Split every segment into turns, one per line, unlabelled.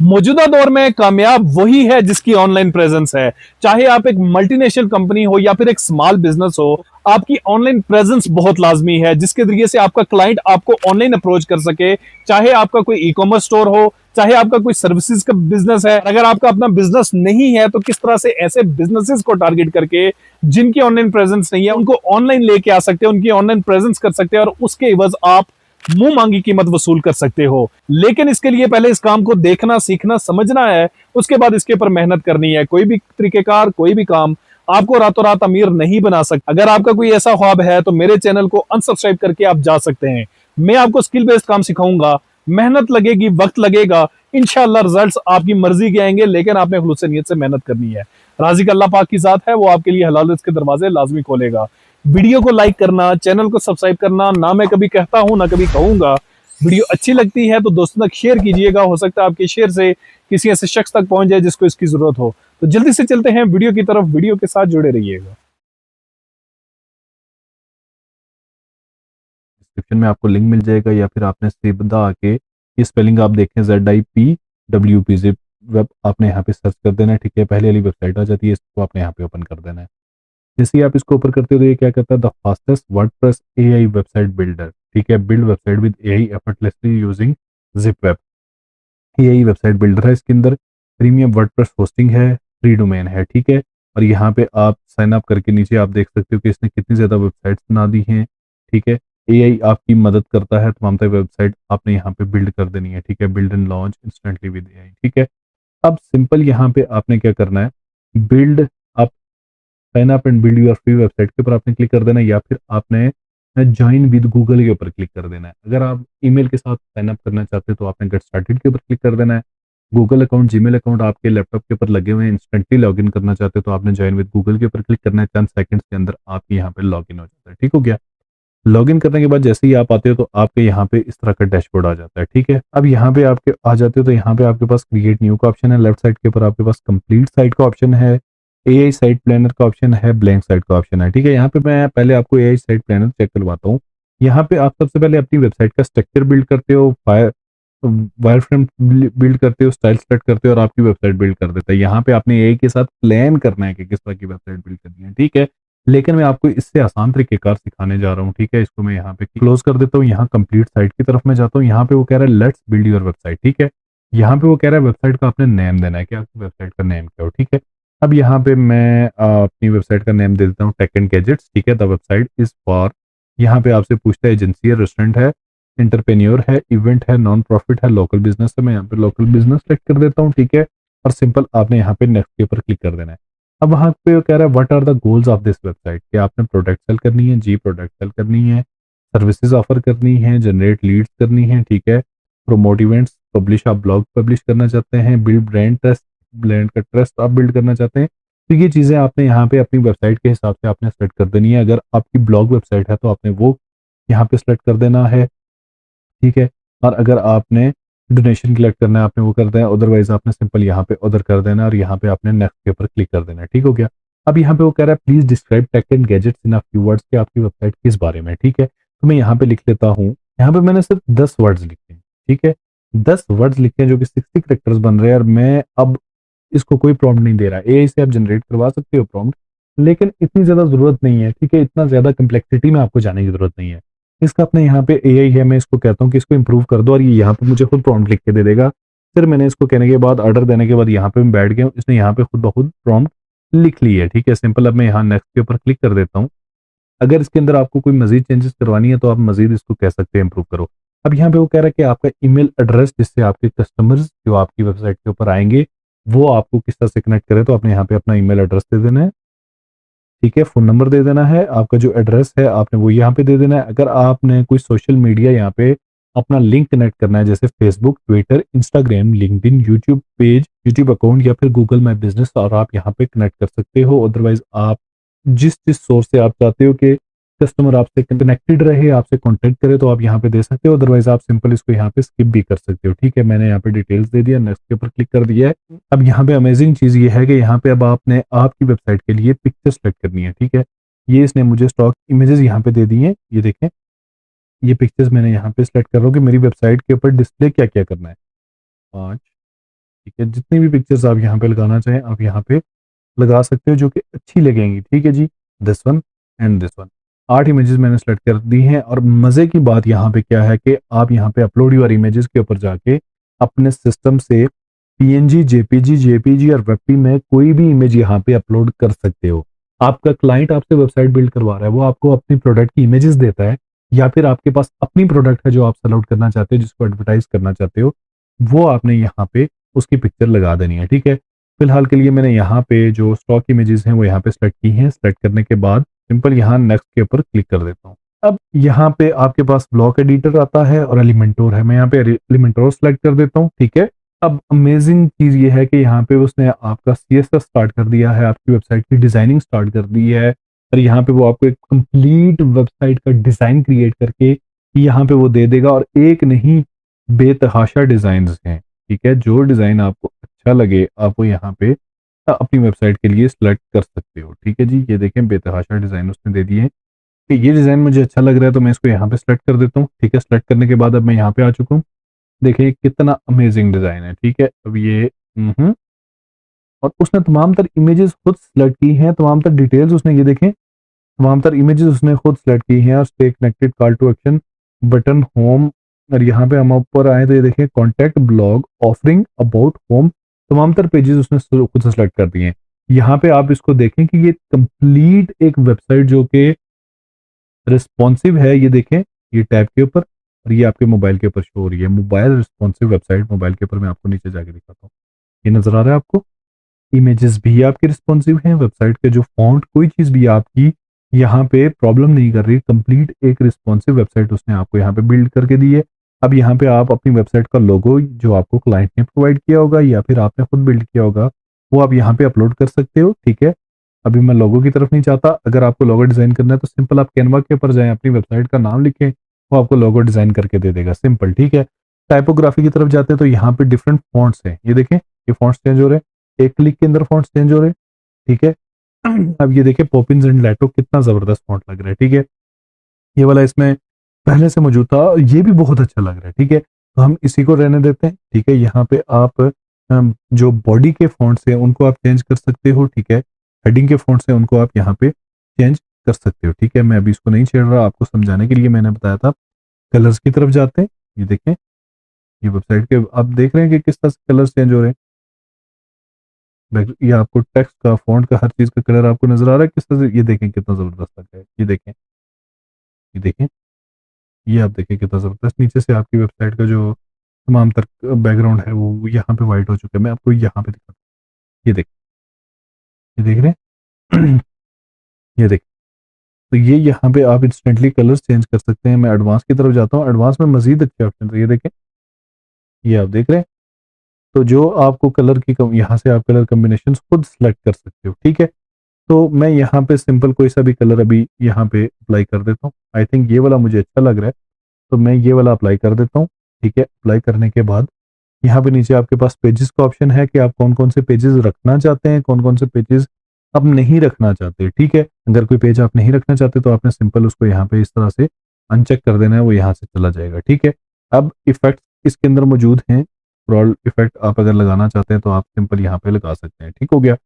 मौजूदा दौर में कामयाब वही है जिसकी ऑनलाइन प्रेजेंस है। चाहे आप एक मल्टीनेशनल कंपनी हो या फिर एक स्मॉल बिजनेस हो, आपकी ऑनलाइन प्रेजेंस बहुत लाजमी है, जिसके जरिए से आपका क्लाइंट आपको ऑनलाइन अप्रोच कर सके। चाहे आपका कोई ई कॉमर्स स्टोर हो, चाहे आपका कोई सर्विसेज का बिजनेस है। अगर आपका अपना बिजनेस नहीं है तो किस तरह से ऐसे बिजनेसेस को टारगेट करके जिनकी ऑनलाइन प्रेजेंस नहीं है उनको ऑनलाइन लेके आ सकते हैं, उनकी ऑनलाइन प्रेजेंस कर सकते हैं और उसके एवज आप मुंह मांगी कीमत वसूल कर सकते हो। लेकिन इसके लिए पहले इस काम को देखना, सीखना, समझना है, उसके बाद इसके ऊपर मेहनत करनी है। कोई भी तरीकेकार, कोई भी काम आपको रातों रात अमीर नहीं बना सकता। अगर आपका कोई ऐसा ख्वाब है तो मेरे चैनल को अनसब्सक्राइब करके आप जा सकते हैं। मैं आपको स्किल बेस्ड काम सिखाऊंगा, मेहनत लगेगी, वक्त लगेगा, इंशाल्लाह रिजल्ट्स आपकी मर्जी के आएंगे, लेकिन आपने खुलूस नीयत से मेहनत करनी है। राज़िक अल्लाह पाक की जात है, वो आपके लिए हलाल रिज़्क के दरवाजे लाजमी खोलेगा। वीडियो को लाइक करना, चैनल को सब्सक्राइब करना ना मैं कभी कहता हूं ना कभी कहूंगा। वीडियो अच्छी लगती है तो दोस्तों तक शेयर कीजिएगा, हो सकता है आपके शेयर से किसी ऐसे शख्स तक पहुंच जाए जिसको इसकी जरूरत हो। तो जल्दी से चलते हैं वीडियो की तरफ, वीडियो के साथ जुड़े रहिएगा।
डिस्क्रिप्शन में आपको लिंक मिल जाएगा या फिर आपने सीधा आके ये स्पेलिंग आप देखें ZIPWP जिप वेब आपने यहाँ पे सर्च कर देना है। ठीक है, पहले वाली वेबसाइट आ जाती है, इसको आपने यहाँ पे ओपन कर देना है। जैसे ही आप इसको ओपन करते हो तो ये क्या करता है, the fastest WordPress AI website builder. ठीक है, build website with AI effortlessly using zip web. AI website builder है, इसके अंदर प्रीमियम वर्डप्रेस होस्टिंग है, फ्री डोमेन है। ठीक है, और यहाँ पे आप साइन अप करके नीचे आप देख सकते हो कि इसने कितनी ज्यादा वेबसाइट्स बना दी हैं। ठीक है, AI आपकी मदद करता है, तमाम तरह वेबसाइट आपने यहाँ पे बिल्ड कर देनी है। ठीक है, build and launch instantly with AI। ठीक है, अब सिंपल यहाँ पे आपने क्या करना है, बिल्ड आप sign up and build your free website के ऊपर आपने क्लिक कर देना है, या फिर आपने ज्वाइन विद गूगल के ऊपर क्लिक कर देना है। अगर आप ईमेल के साथ साइन अप करना चाहते हैं तो आपने गेट स्टार्टेड के ऊपर क्लिक कर देना है। गूगल अकाउंट, जीमेल अकाउंट आपके लैपटॉप के ऊपर लगे हुए हैं, इंस्टेंटली लॉगिन करना चाहते हैं तो आपने ज्वाइन विद गूगल के ऊपर क्लिक करना है। चंद सेकंड्स के अंदर आपके यहाँ पे लॉगिन हो जाता है। ठीक हो गया। लॉगिन करने के बाद जैसे ही आप आते हो तो आपके यहाँ पे इस तरह का डैशबोर्ड आ जाता है। ठीक है, अब यहाँ पे आपके आ जाते हो तो यहाँ पे आपके पास क्रिएट न्यू का ऑप्शन है, लेफ्ट साइड के ऊपर आपके पास कंप्लीट साइट का ऑप्शन है, AI साइट प्लानर का ऑप्शन है, ब्लैंक साइट का ऑप्शन है। ठीक है, यहाँ पे मैं पहले आपको AI साइट प्लानर चेक करवाता हूँ। यहाँ पे आप सबसे पहले अपनी वेबसाइट का स्ट्रक्चर बिल्ड करते हो, वायर फ्रेम बिल्ड करते हो, स्टाइल सेलेक्ट करते हो और आपकी वेबसाइट बिल्ड कर देता है। यहाँ पे आपने AI के साथ प्लान करना है कि किस तरह की वेबसाइट बिल्ड करनी है। ठीक है, लेकिन मैं आपको इससे आसान तरीकेकार सिखाने जा रहा हूँ। ठीक है, इसको मैं यहाँ पे क्लोज कर देता हूँ, यहाँ कंप्लीट साइट की तरफ मैं जाता हूँ। यहाँ पे वो कह रहा है लेट्स बिल्ड योर वेबसाइट। ठीक है, यहाँ पे वो कह रहा है वेबसाइट का आपने नेम देना है कि आपकी वेबसाइट का नेम क्या हो। ठीक है, अब यहाँ पे मैं अपनी वेबसाइट का नेम दे देता हूँ टेक एंड गैजेट्स। ठीक है, द वेबसाइट इज फॉर, यहाँ पे आपसे पूछता है एजेंसी है, रेस्टोरेंट है, इंटरप्रेन्योर है, इवेंट है, नॉन प्रॉफिट है, लोकल बिजनेस है। मैं यहाँ पे लोकल बिजनेस सेलेक्ट कर देता हूँ। ठीक है, और सिंपल आपने यहाँ पे नेक्स्ट के ऊपर क्लिक कर देना है। अब वहां पे वो कह रहा है what are the goals of this website, कि आपने प्रोडक्ट सेल करनी है, जी प्रोडक्ट सेल करनी है, सर्विसेज ऑफर करनी है, जनरेट लीड्स करनी है। ठीक है, प्रोमोट इवेंट्स, पब्लिश, आप ब्लॉग पब्लिश करना चाहते हैं, बिल्ड ब्रांड ट्रस्ट, ब्रांड का ट्रस्ट आप बिल्ड करना चाहते हैं। तो ये चीजें आपने यहाँ पे अपनी वेबसाइट के हिसाब से आपने सेलेक्ट कर देनी है। अगर आपकी ब्लॉग वेबसाइट है तो आपने वो यहाँ पे सेलेक्ट कर देना है। ठीक है, और अगर आपने डोनेशन कलेक्ट करना है आपने वो कर देना है, अदरवाइज आपने सिंपल यहाँ पे उधर कर देना है और यहाँ पे आपने नेक्स्ट के ऊपर क्लिक कर देना है। ठीक हो गया। अब यहाँ पे वो कह रहा है please describe tech and gadgets in a few words, कि आपकी वेबसाइट किस बारे में है। ठीक है, तो मैं यहाँ पे लिख लेता हूँ, यहाँ पे मैंने सिर्फ 10 वर्ड्स लिखे हैं। ठीक है, 10 वर्ड्स लिखे हैं जो कि 60 करेक्टर्स बन रहे हैं, और मैं अब इसको कोई प्रॉम्प्ट नहीं दे रहा। AI से आप जनरेट करवा सकते हो प्रॉम्प्ट, लेकिन इतनी ज्यादा जरूरत नहीं है। ठीक है, इतना ज्यादा कंप्लेक्सिटी में आपको जाने की जरूरत नहीं है। इसका अपने यहाँ पे AI है, मैं इसको कहता हूँ कि इसको इंप्रूव कर दो और ये यहाँ पे मुझे खुद प्रॉम्प्ट लिख के दे देगा। फिर मैंने इसको कहने के बाद, ऑर्डर देने के बाद यहाँ पे मैं बैठ गया, इसने यहाँ पे खुद ब खुद प्रॉम्प्ट लिख ली है। ठीक है, सिंपल। अब मैं यहाँ नेक्स्ट के ऊपर क्लिक कर देता हूँ। अगर इसके अंदर आपको कोई मजीद चेंजेस करवानी है तो आप मजीद इसको कह सकते हैं इंप्रूव करो। अब यहाँ पे वो कह रहा है कि आपका ईमेल एड्रेस, जिससे आपके कस्टमर्स जो आपकी वेबसाइट के ऊपर आएंगे वो आपको किस तरह से कनेक्ट करे, तो आपने यहाँ पे अपना ईमेल एड्रेस दे देना है। ठीक है, फोन नंबर दे देना है, आपका जो एड्रेस है आपने वो यहाँ पे दे देना है। अगर आपने कोई सोशल मीडिया यहाँ पे अपना लिंक कनेक्ट करना है, जैसे Facebook, Twitter, Instagram, LinkedIn, YouTube page, YouTube account या फिर गूगल माई बिजनेस, और आप यहाँ पे कनेक्ट कर सकते हो। अदरवाइज आप जिस जिस सोर्स से आप चाहते हो कि कस्टमर आपसे कनेक्टेड रहे, आपसे कॉन्टेक्ट करे, तो आप यहाँ पे दे सकते हो। अदरवाइज आप सिंपल इसको यहाँ पे स्किप भी कर सकते हो। ठीक है, मैंने यहाँ पे डिटेल्स दे दिया, नेक्स्ट के ऊपर क्लिक कर दिया है। अब यहाँ पे अमेजिंग चीज ये है कि यहाँ पे अब आपने आपकी वेबसाइट के लिए पिक्चर सेलेक्ट करनी है। ठीक है, ये इसने मुझे स्टॉक इमेजेस यहाँ पे दे दी हैं, ये देखें, ये पिक्चर्स मैंने यहाँ पे सेलेक्ट कर रहा हूँ कि मेरी वेबसाइट के ऊपर डिस्प्ले क्या क्या करना है। 5 ठीक है, जितनी भी पिक्चर्स आप यहाँ पे लगाना चाहें आप यहाँ पे लगा सकते हो जो कि अच्छी लगेंगी। ठीक है जी, this one and this one, 8 images मैंने सेलेक्ट कर दी हैं। और मजे की बात यहाँ पे क्या है कि आप यहाँ पे अपलोड योर इमेजेस के ऊपर जाके अपने सिस्टम से पीएनजी, जेपीजी और वेबपी में कोई भी इमेज यहाँ पे अपलोड कर सकते हो। आपका क्लाइंट आपसे वेबसाइट बिल्ड करवा रहा है, वो आपको अपनी प्रोडक्ट की इमेजेस देता है, या फिर आपके पास अपनी प्रोडक्ट है जो आप सेल आउट करना चाहते हो, जिसको एडवर्टाइज करना चाहते हो, वो आपने यहाँ पे उसकी पिक्चर लगा देनी है। ठीक है, फिलहाल के लिए मैंने यहाँ पे जो स्टॉक इमेजेस हैं वो यहाँ पे सेलेक्ट की हैं। सेलेक्ट करने के बाद सिंपल यहाँ नेक्स्ट के ऊपर क्लिक कर देता हूँ। अब यहाँ पे आपके पास ब्लॉक एडिटर आता है और एलिमेंटोर है, मैं यहाँ पे एलिमेंटोर सेलेक्ट कर देता हूँ। ठीक है, अब अमेजिंग चीज ये है कि यहाँ पे उसने आपका सीएसएस स्टार्ट कर दिया है, आपकी वेबसाइट की डिजाइनिंग स्टार्ट कर दी है, और यहाँ पे वो आपको एक कंप्लीट वेबसाइट का डिजाइन क्रिएट करके यहाँ पे वो दे देगा। और एक नहीं, बेतहाशा डिजाइन हैं। ठीक है, जो डिजाइन आपको अच्छा लगे आप वो यहाँ पे अपनी वेबसाइट के लिए सिलेक्ट कर सकते हो। ठीक है जी, ये देखें बेतहाशा डिजाइन उसने दे दिए हैं कि ये डिजाइन मुझे अच्छा लग रहा है तो मैं इसको यहाँ पे सिलेक्ट कर देता हूँ। ठीक है, सिलेक्ट करने के बाद अब मैं यहाँ पे आ चुका हूँ। देखिए कितना अमेजिंग डिजाइन है। ठीक है, अब ये और उसने तमाम तर इमेजेस खुद सेलेक्ट की हैं, तमाम तर डिटेल्स उसने, ये देखें तमाम तर इमेजेस उसने खुद सेलेक्ट की हैं। और stay connected, call to action, button, home, और यहाँ पे हम ऊपर आए तो ये देखें contact, blog, offering, about, home, तमाम तर पेजेस उसने खुद से सेलेक्ट कर दिए हैं। यहाँ पे आप इसको देखें कि ये कंप्लीट एक वेबसाइट जो कि रिस्पॉन्सिव है, ये देखें ये टैब के ऊपर, और ये आपके मोबाइल के ऊपर शो हो रही है, मोबाइल रिस्पॉन्सिव वेबसाइट। मोबाइल के ऊपर मैं आपको नीचे जाके दिखाता हूँ, ये नजर आ रहा है आपको, इमेजेस भी आपकी रिस्पॉन्सिव हैं, वेबसाइट के जो फॉन्ट कोई चीज भी आपकी यहाँ पे प्रॉब्लम नहीं कर रही, कंप्लीट एक रिस्पॉन्सिव वेबसाइट उसने आपको यहाँ पे बिल्ड करके दी है। अब यहाँ पे आप अपनी वेबसाइट का लोगो जो आपको क्लाइंट ने प्रोवाइड किया होगा या फिर आपने खुद बिल्ड किया होगा वो आप यहाँ पे अपलोड कर सकते हो। ठीक है, अभी मैं लोगो की तरफ नहीं चाहता, अगर आपको लोगो डिजाइन करना है तो सिंपल आप कैनवा के ऊपर जाएं, अपनी वेबसाइट का नाम लिखें, वो आपको लोगो डिजाइन करके दे देगा, सिंपल। ठीक है, टाइपोग्राफी की तरफ जाते हैं तो यहाँ पे डिफरेंट फॉन्ट्स हैं, ये देखें ये फॉन्ट्स चेंज हो रहे हैं, एक क्लिक के अंदर फॉन्ट्स चेंज हो रहे हैं। ठीक है, अब ये देखिए पॉपिंस एंड लैटो, कितना जबरदस्त फॉन्ट लग रहा है। ठीक है, ये वाला इसमें पहले से मौजूद था, ये भी बहुत अच्छा लग रहा है। ठीक है, तो हम इसी को रहने देते हैं। ठीक है, यहाँ पे आप जो बॉडी के फॉन्ट्स हैं उनको आप चेंज कर सकते हो। ठीक है, हेडिंग के फॉन्ट्स हैं उनको आप यहाँ पे चेंज कर सकते हो। ठीक है, मैं अभी इसको नहीं छेड़ रहा, आपको समझाने के लिए मैंने बताया था। कलर्स की तरफ जाते हैं, ये देखें ये वेबसाइट के आप देख रहे हैं कि किस तरह से कलर्स चेंज हो रहे हैं। ये आपको टेक्स्ट का, फॉन्ट का, हर चीज का कलर आपको नजर आ रहा है किस तरह से, ये देखें कितना जबरदस्त लग रहा है। ये देखें, ये देखें, ये आप देखें कितना जबरदस्त, नीचे से आपकी वेबसाइट का जो तमाम तर बैकग्राउंड है वो यहाँ पे वाइट हो चुका है। मैं आपको यहाँ पे दिखाता हूँ, ये देख, ये देख रहे हैं ये देख, तो ये यहाँ पे आप इंस्टेंटली कलर्स चेंज कर सकते हैं। मैं एडवांस की तरफ जाता हूँ, एडवांस में मजीद अच्छे ऑप्शन है, ये देखें, ये आप देख रहे हैं। तो जो आपको कलर की यहाँ से आप कलर कॉम्बिनेशन खुद सेलेक्ट कर सकते हो। ठीक है, तो मैं यहाँ पे सिंपल कोई सा भी कलर अभी यहाँ पे अप्लाई कर देता हूँ। आई थिंक ये वाला मुझे अच्छा लग रहा है तो मैं ये वाला अप्लाई कर देता हूँ। ठीक है, अप्लाई करने के बाद यहाँ पे नीचे आपके पास पेजेस का ऑप्शन है कि आप कौन कौन से पेजेस रखना चाहते हैं, कौन कौन से पेजेस आप नहीं रखना चाहते। ठीक है, अगर कोई पेज आप नहीं रखना चाहते तो आपने सिंपल उसको यहाँ पे इस तरह से अनचेक कर देना है, वो यहाँ से चला जाएगा। ठीक है, अब इफेक्ट इसके अंदर मौजूद हैं, स्क्रॉल इफेक्ट आप अगर लगाना चाहते हैं तो आप सिंपल यहाँ पे लगा सकते हैं। ठीक हो गया,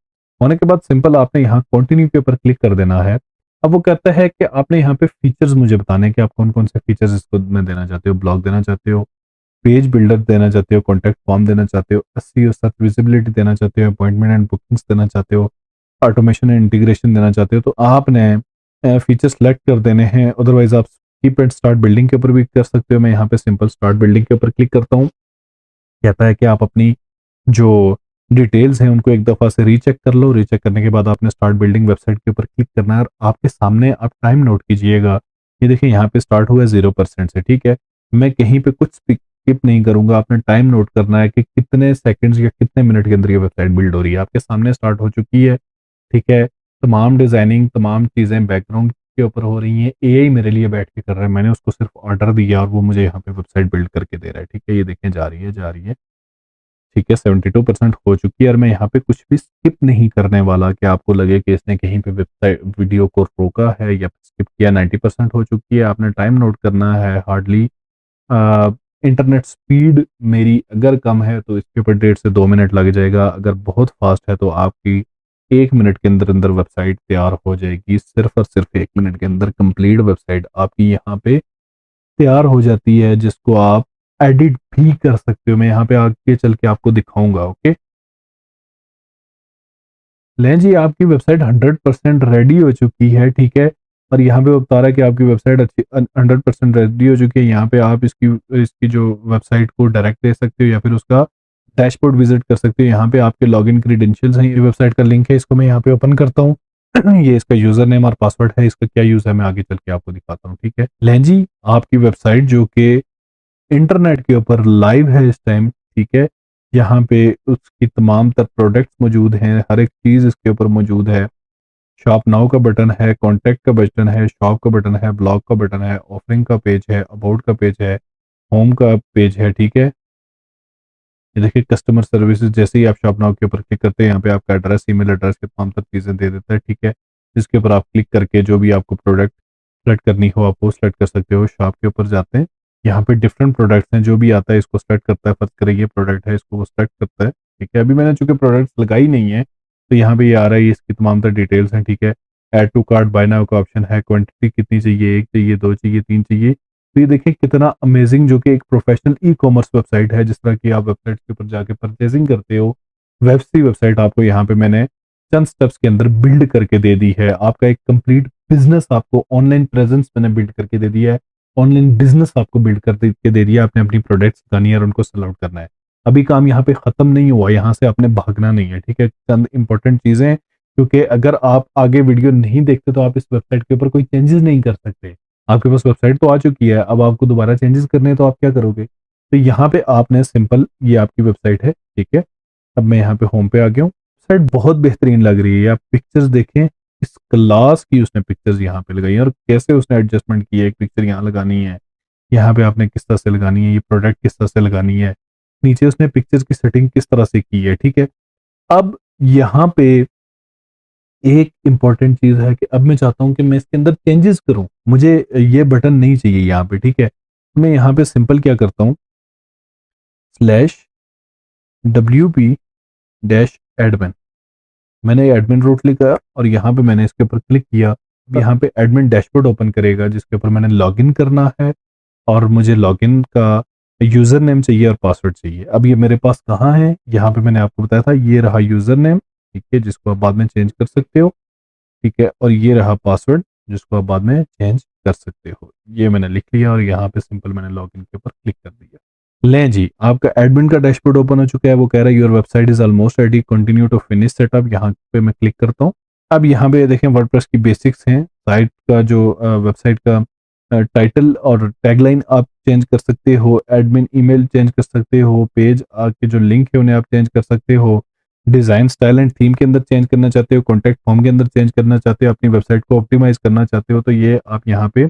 होने के बाद सिंपल आपने यहाँ कंटिन्यू के ऊपर क्लिक कर देना है। अब वो कहता है कि आपने यहाँ पे फीचर्स मुझे बताने हैं कि आप कौन कौन से फीचर्स इसको में देना चाहते हो, ब्लॉग देना चाहते हो, पेज बिल्डर देना चाहते हो, कॉन्टैक्ट फॉर्म देना चाहते हो, एसईओ सर्च विजिबिलिटी देना चाहते हो, अपॉइंटमेंट एंड बुकिंग्स देना चाहते हो, ऑटोमेशन एंड इंटीग्रेशन देना चाहते हो, तो आपने फीचर सेलेक्ट कर देने हैं। अदरवाइज आप स्किप एंड स्टार्ट बिल्डिंग के ऊपर भी कर सकते हो। मैं यहाँ पे सिंपल स्टार्ट बिल्डिंग के ऊपर क्लिक करता हूँ। कहता है कि आप अपनी जो डिटेल्स हैं उनको एक दफ़ा से रीचेक कर लो। रीचेक करने के बाद आपने स्टार्ट बिल्डिंग वेबसाइट के ऊपर क्लिक करना है और आपके सामने आप टाइम नोट कीजिएगा। ये देखिए यहाँ पे स्टार्ट हुआ है 0% से। ठीक है, मैं कहीं पे कुछ स्किप नहीं करूंगा, आपने टाइम नोट करना है कि कितने सेकंड्स या कितने मिनट के अंदर ये वेबसाइट बिल्ड हो रही है। आपके सामने स्टार्ट हो चुकी है। ठीक है, तमाम डिजाइनिंग, तमाम चीज़ें बैकग्राउंड के ऊपर हो रही हैं। एआई मेरे लिए बैठ के कर रहा है, मैंने उसको सिर्फ ऑर्डर दिया और वो मुझे यहाँ पे वेबसाइट बिल्ड करके दे रहा है। ठीक है, ये देखें जा रही है जा रही है। ठीक है, 72% हो चुकी है और मैं यहाँ पे कुछ भी स्किप नहीं करने वाला कि आपको लगे कि इसने कहीं पे वेबसाइट वीडियो को रोका है या स्किप किया। 90% हो चुकी है। आपने टाइम नोट करना है, हार्डली इंटरनेट स्पीड मेरी अगर कम है तो इसके ऊपर 1.5 से 2 मिनट लग जाएगा, अगर बहुत फास्ट है तो आपकी 1 मिनट के अंदर अंदर वेबसाइट तैयार हो जाएगी। सिर्फ और सिर्फ 1 मिनट के अंदर कंप्लीट वेबसाइट आपकी यहाँ पे तैयार हो जाती है, जिसको आप एडिट भी कर सकते हो। मैं यहाँ पे आगे चल के आपको दिखाऊंगा। ओके, लें जी, आपकी वेबसाइट 100% रेडी हो चुकी है, ठीक है। और यहाँ पे वो बता रहा है कि आपकी वेबसाइट अच्छी 100% रेडी हो चुकी है। यहाँ पे आप इसकी इसकी जो वेबसाइट को डायरेक्ट दे सकते हो या फिर उसका डैशबोर्ड विजिट कर सकते हो। यहाँ पे आपके लॉगिन क्रीडेंशियल्स हैं, ये वेबसाइट का लिंक है, इसको मैं यहाँ पे ओपन करता हूँ। ये इसका यूजर नेम और पासवर्ड है, इसका क्या यूज है मैं आगे चल के आपको दिखाता हूँ, ठीक है। लें जी, आपकी वेबसाइट जो कि इंटरनेट के ऊपर लाइव है इस टाइम, ठीक है। यहाँ पे उसकी तमाम तर प्रोडक्ट्स मौजूद हैं, हर एक चीज इसके ऊपर मौजूद है। शॉप नाउ का बटन है, कॉन्टैक्ट का बटन है, शॉप का बटन है, ब्लॉग का बटन है, ऑफरिंग का पेज है, अबाउट का पेज है, होम का पेज है, ठीक है। ये देखिए कस्टमर सर्विसेज, जैसे ही आप शॉप नाउ के ऊपर क्लिक करते हैं यहाँ पे आपका एड्रेस, ईमेल एड्रेस के तमाम तर चीजें दे देता है, ठीक है। जिसके ऊपर आप क्लिक करके जो भी आपको प्रोडक्ट सेलेक्ट करनी हो आप वो सेलेक्ट कर सकते हो। शॉप के ऊपर जाते हैं, यहाँ पे डिफरेंट प्रोडक्ट्स हैं, जो भी आता है इसको सेलेक्ट करता है। फर्ज करें ये प्रोडक्ट है, इसको वो सेलेक्ट करता है, ठीक है। अभी मैंने चूंकि प्रोडक्ट्स लगाई नहीं है तो यहाँ पे ये आ रहा है, ये इसकी तमाम तर डिटेल्स हैं, ठीक है। Add to cart, buy now का ऑप्शन है, क्वांटिटी कितनी चाहिए, 1 चाहिए, 2 चाहिए, 3 चाहिए। तो ये देखिए कितना अमेजिंग, जो कि एक प्रोफेशनल ई कॉमर्स वेबसाइट है। जिस तरह की आप वेबसाइट के ऊपर जाके परचेजिंग करते हो, वैसी वेबसाइट आपको यहाँ पे मैंने चंद स्टेप्स के अंदर बिल्ड करके दे दी है। आपका एक कंप्लीट बिजनेस, आपको ऑनलाइन प्रेजेंस मैंने बिल्ड करके दे दिया है, ऑनलाइन बिजनेस आपको बिल्ड करके दे दिया। आपने अपनी प्रोडक्ट्स लगानी है और उनको सेल आउट करना है। अभी काम यहाँ पे खत्म नहीं हुआ, यहाँ से आपने भागना नहीं है, ठीक है। चंद इंपॉर्टेंट चीजें, क्योंकि अगर आप आगे वीडियो नहीं देखते तो आप इस वेबसाइट के ऊपर कोई चेंजेस नहीं कर सकते। आपके पास वेबसाइट तो आ चुकी है, अब आपको दोबारा चेंजेस करने हैं तो आप क्या करोगे। तो यहाँ पे आपने सिंपल, ये आपकी वेबसाइट है, ठीक है। अब मैं यहाँ पे होम पे आ गया हूँ। वेबसाइट बहुत बेहतरीन लग रही है, आप पिक्चर्स देखें, इस क्लास की उसने पिक्चर्स यहाँ पे लगाई है और कैसे उसने एडजस्टमेंट की है। एक पिक्चर यहाँ लगानी है, यहाँ पे आपने किस तरह से लगानी है, ये प्रोडक्ट किस तरह से लगानी है, नीचे उसने पिक्चर्स की सेटिंग किस तरह से की है, ठीक है। अब यहाँ पे एक इंपॉर्टेंट चीज है कि अब मैं चाहता हूं कि मैं इसके अंदर चेंजेस करूं, मुझे ये बटन नहीं चाहिए यहाँ पे, ठीक है। मैं यहाँ पे सिंपल क्या करता हूँ, /wp-admin, मैंने एडमिन रूट लिखा और यहाँ पे मैंने इसके ऊपर क्लिक किया। यहाँ पे एडमिन डैशबोर्ड ओपन करेगा, जिसके ऊपर मैंने लॉगिन करना है और मुझे लॉगिन का यूजर नेम चाहिए और पासवर्ड चाहिए। अब ये मेरे पास कहाँ है, यहाँ पे मैंने आपको बताया था, ये रहा यूजर नेम, ठीक है, जिसको आप बाद में चेंज कर सकते हो, ठीक है। और ये रहा पासवर्ड, जिसको आप बाद में चेंज कर सकते हो। ये मैंने लिख लिया और यहाँ पे सिंपल मैंने लॉगिन के ऊपर क्लिक कर दिया। लें जी, आपका एडमिन का डैशबोर्ड ओपन हो चुका है। वो कह रहा है your website is almost ready, continue to finish setup. यहाँ पे मैं क्लिक करता हूँ। अब यहाँ पे देखें वर्डप्रेस की बेसिक्स हैं। साइट का जो वेबसाइट का टाइटल और टैगलाइन आप चेंज कर सकते हो, एडमिन ईमेल चेंज कर सकते हो, पेज के जो लिंक है उन्हें आप चेंज कर सकते हो, डिजाइन स्टाइल एंड थीम के अंदर चेंज करना चाहते हो, कॉन्टैक्ट फॉर्म के अंदर चेंज करना चाहते हो, अपनी वेबसाइट को ऑप्टिमाइज करना चाहते हो तो ये आप यहाँ पे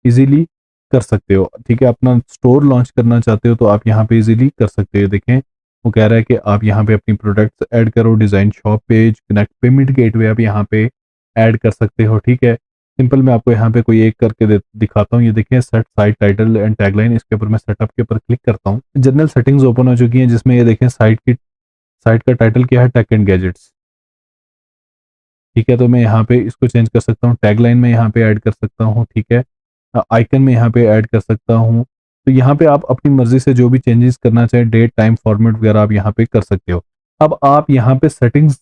इजीली कर सकते हो, ठीक है। अपना स्टोर लॉन्च करना चाहते हो तो आप यहाँ पे इजीली कर सकते हो। देखें वो कह रहा है कि आप यहाँ पे अपनी प्रोडक्ट्स ऐड करो, design shop page, connect payment gateway आप यहाँ पे ऐड कर सकते हो, ठीक है। सिंपल मैं आपको यहाँ पे कोई एक करके दिखाता हूँ। ये देखें set site title and tagline, इसके ऊपर मैं सेटअप के ऊपर क्लिक करता हूँ। जनरल सेटिंग्स ओपन हो चुकी हैं, जिसमें ये देखें साइट का टाइटल क्या है, टेक एंड गैजेट्स, ठीक है। तो मैं यहाँ पे इसको चेंज कर सकता हूँ, टैगलाइन में यहाँ पे ऐड कर सकता हूँ, ठीक है। आइकन में यहाँ पे ऐड कर सकता हूँ। तो यहाँ पे आप अपनी मर्जी से जो भी चेंजेस करना चाहे, डेट टाइम फॉर्मेट वगैरह आप यहाँ पे कर सकते हो। अब आप यहाँ पे सेटिंग्स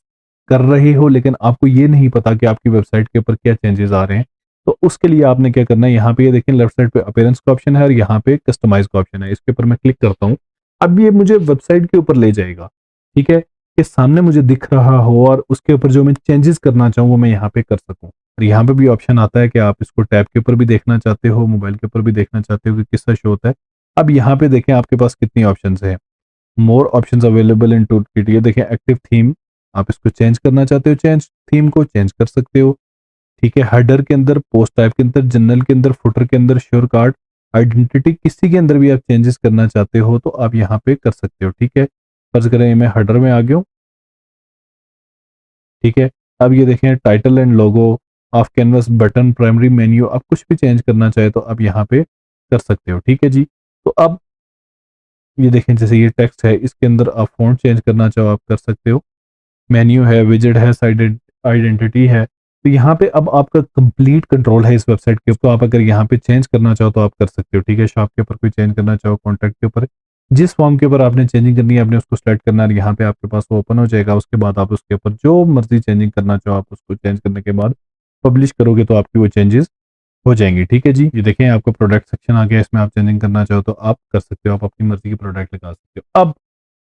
कर रहे हो लेकिन आपको ये नहीं पता कि आपकी वेबसाइट के ऊपर क्या चेंजेस आ रहे हैं, तो उसके लिए आपने क्या करना है, यहाँ पे ये देखें लेफ्ट साइड पे अपीयरेंस का ऑप्शन है और यहाँ पे कस्टमाइज का ऑप्शन है। इसके ऊपर मैं क्लिक करता हूँ। अब ये मुझे वेबसाइट के ऊपर ले जाएगा, ठीक है, कि सामने मुझे दिख रहा हो और उसके ऊपर जो मैं चेंजेस करना चाहूँ वो मैं यहाँ पे कर सकूँ। और यहाँ पे भी ऑप्शन आता है कि आप इसको टैब के ऊपर भी देखना चाहते हो, मोबाइल के ऊपर भी देखना चाहते हो कि किस तरह शो होता है। अब यहाँ पे देखें आपके पास कितनी ऑप्शंस है, more options available in tool kit. ये देखें एक्टिव थीम, आप इसको चेंज करना चाहते हो, चेंज थीम को चेंज कर सकते हो, ठीक है। हेडर के अंदर, पोस्ट टाइप के अंदर, जनरल के अंदर, फुटर के अंदर, श्योर कार्ड, आइडेंटिटी, किसी के अंदर भी आप चेंजेस करना चाहते हो तो आप यहाँ पे कर सकते हो, ठीक है। फर्ज करें मैं हेडर में आ गया हूँ, ठीक है। अब ये देखें title and logo, of canvas, button, primary menu, आप कुछ भी चेंज करना चाहे तो आप यहाँ पे कर सकते हो, ठीक है जी। तो अब ये देखें जैसे ये टेक्स्ट है, इसके अंदर आप फ़ॉन्ट चेंज करना चाहो आप कर सकते हो। मेन्यू है, विजेट है, साइड आइडेंटिटी है। तो यहाँ पे अब आपका कंप्लीट कंट्रोल है इस वेबसाइट के ऊपर। आप अगर यहाँ पे चेंज करना चाहो तो आप कर सकते हो, ठीक है। शॉप के ऊपर कोई चेंज करना चाहो, कॉन्टैक्ट के ऊपर, जिस फॉर्म के ऊपर आपने चेंजिंग करनी है आपने उसको सेलेक्ट करना है, यहाँ पे आपके पास वो ओपन हो जाएगा। उसके बाद आप उसके ऊपर जो मर्जी चेंजिंग करना चाहो आप उसको चेंज करने के बाद पब्लिश करोगे तो आपकी वो चेंजेस हो जाएंगी, ठीक है जी। ये देखें आपको प्रोडक्ट सेक्शन आ गया, इसमें आप चेंजिंग करना चाहो तो आप कर सकते हो, आप अपनी मर्जी की प्रोडक्ट लगा सकते हो। अब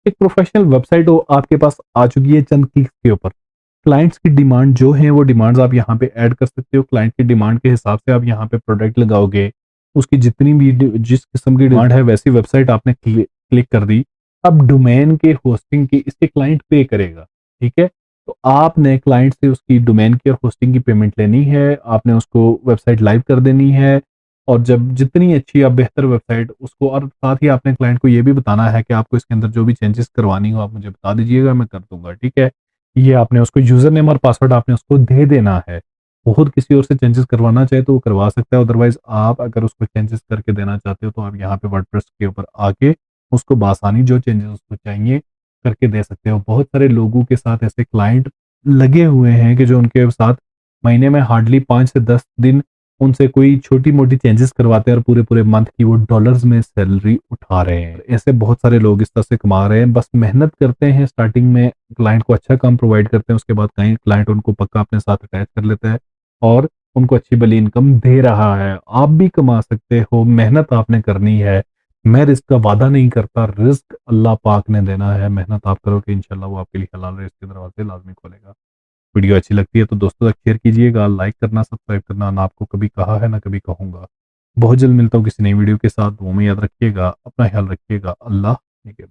एक प्रोफेशनल वेबसाइट हो आपके पास आ चुकी है चंद क्लिक्स के ऊपर। क्लाइंट्स की डिमांड जो है वो डिमांड्स आप यहाँ पे ऐड कर सकते हो। क्लाइंट की डिमांड के हिसाब से आप यहाँ पे प्रोडक्ट लगाओगे, उसकी जितनी भी जिस किस्म की डिमांड है वैसी वेबसाइट आपने क्लिक कर दी। अब डोमेन के होस्टिंग की इसके क्लाइंट पे करेगा, ठीक है। तो आपने क्लाइंट से उसकी डोमेन की और होस्टिंग की पेमेंट लेनी है, आपने उसको वेबसाइट लाइव कर देनी है। और जब जितनी अच्छी या बेहतर वेबसाइट उसको, और साथ ही आपने क्लाइंट को ये भी बताना है कि आपको इसके अंदर जो भी चेंजेस करवानी हो आप मुझे बता दीजिएगा, मैं कर दूंगा, ठीक है। ये आपने उसको यूजर नेम और पासवर्ड आपने उसको दे देना है। वो खुद किसी और से चेंजेस करवाना चाहे तो वो करवा सकता है, अदरवाइज आप अगर उसको चेंजेस करके देना चाहते हो तो आप यहाँ पे वर्डप्रेस के ऊपर आके उसको बासानी जो चेंजेस उसको चाहिए करके दे सकते हो। बहुत सारे लोगों के साथ ऐसे क्लाइंट लगे हुए हैं कि जो उनके साथ महीने में हार्डली 5 से 10 दिन उनसे कोई छोटी मोटी चेंजेस करवाते हैं और पूरे पूरे मंथ की वो डॉलर्स में सैलरी उठा रहे हैं। ऐसे बहुत सारे लोग इस तरह से कमा रहे हैं, बस मेहनत करते हैं, स्टार्टिंग में क्लाइंट को अच्छा काम प्रोवाइड करते हैं, उसके बाद कहीं क्लाइंट उनको पक्का अपने साथ अटैच कर लेता है और उनको अच्छी भली इनकम दे रहा है। आप भी कमा सकते हो, मेहनत आपने करनी है। मैं रिस्क का वादा नहीं करता, रिस्क अल्लाह पाक ने देना है। मेहनत आप करोगे इंशाल्लाह वो आपके लिए हलाल रिस्क के दरवाजे लाजमी खोलेगा। वीडियो अच्छी लगती है तो दोस्तों तक शेयर कीजिएगा, लाइक करना, सब्सक्राइब करना ना आपको कभी कहा है ना कभी कहूंगा। बहुत जल्द मिलता हूँ किसी नई वीडियो के साथ। वो में याद रखिएगा, अपना ख्याल रखिएगा। अल्लाह